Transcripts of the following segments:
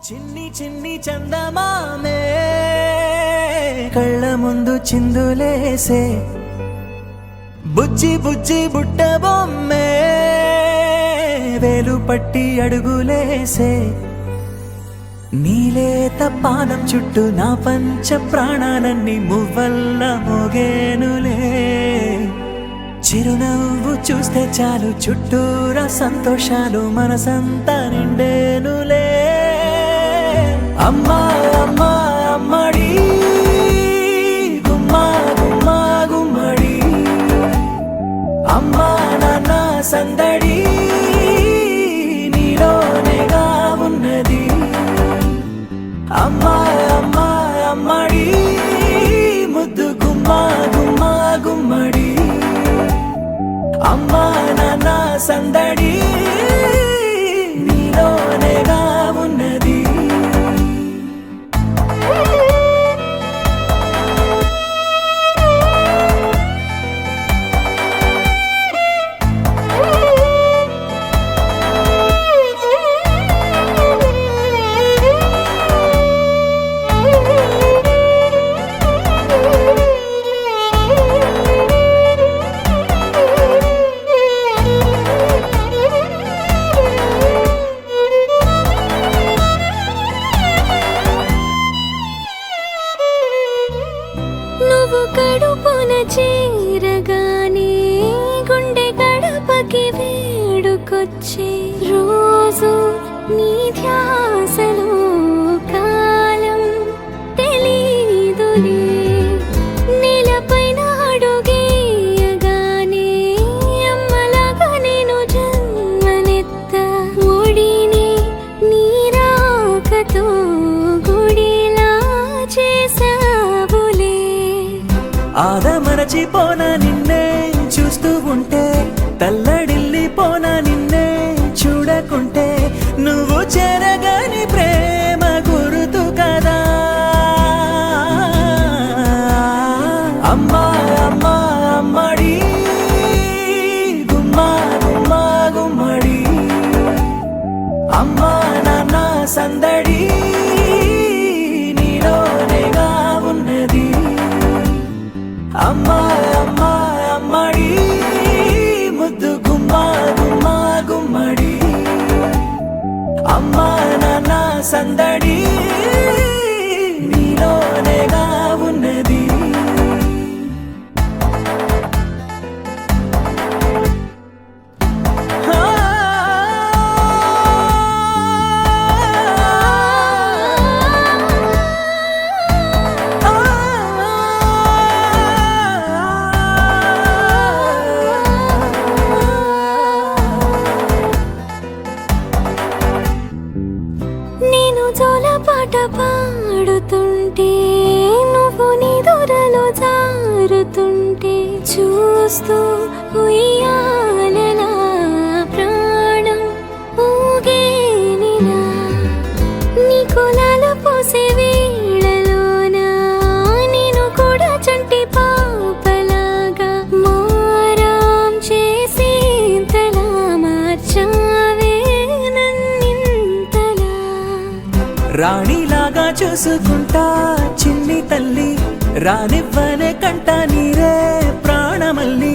చిన్ని చిన్ని చందమామే కళ్ళ ముందు చిందులేసే బుజ్జి బుజ్జి బుట్ట బొమ్మే వేలు పట్టి అడుగులేసే నీలేత పానం చుట్టూ నా పంచ ప్రాణాలన్నీ మువ్వల్ల మోగేనులే చిరునవ్వు చూస్తే చాలు చుట్టూరా సంతోషాలు మనసంతా నిండేనులే అమ్మా అమ్మా అమ్మడి గుమ్మా గుమ్మా గుమ్మడి అమ్మా నాన్న సందడి నీలోనేగా ఉన్నది అమ్మా అమ్మా అమ్మడి ముద్దు గుమ్మా గుమ్మా గుమ్మడి అమ్మా నాన్న సందడి నీలోనేగా ఉన్నది కడుపున చేరగానే గుండె గడపకి వేడుకొచ్చే రోజు నీ ధ్యాసలో కాలం తెలీదులే నేలపైన అడుగేయగానే అమ్మలాగా నేను జన్మనెత్త ఒడిని నీ రాకతో గుడిలా చేసావులే ఆదమరచిపోనా నిన్నే చూస్తూ ఉంటే తల్లడిల్లిపోనా నిన్నే చూడకుంటే నువ్వు చెరగని ప్రేమ గురుతు కదా అమ్మా అమ్మా అమ్మడి గుమ్మా గుమ్మా గుమ్మడి అమ్మా నాన్న సందడి నీలోనేగా ఉన్నది అమ్మా అమ్మా అమ్మడి ముద్దు గుమ్మా గుమ్మా గుమ్మడి అమ్మా నాన్న సందడి నీలోనేగా ఉన్నది పాట పాడుతుంటే నువ్వు నిదురలో జారుతుంటే చూస్తూ ఉయ్యాలలా ప్రాణం ఊగేనిలా నీ కులాల పోసే వేళలోన నేను కూడా చంటి పాపలాగా మారాం చేసేంతలా మార్చావే నన్నింతలా రాణిలాగా చూసుకుంటా చిన్ని తల్లి రానివ్వనే కంట నీరే ప్రాణమల్లి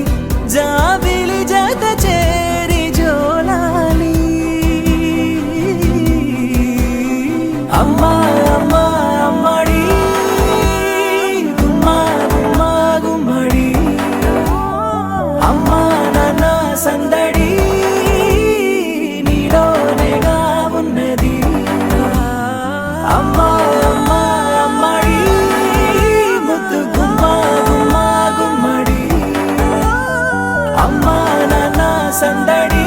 జాబిలి జత చేరి జోలాలి అమ్మా అమ్మా అమ్మడి గుమ్మా గుమ్మా గుమ్మడి అమ్మా నాన్న సందడి నీలోనేగా ఉన్నది అమ్మా అమ్మా అమ్మడి ముద్దు గుమ్మా గుమ్మా గుమ్మడి అమ్మా నాన్న సందడి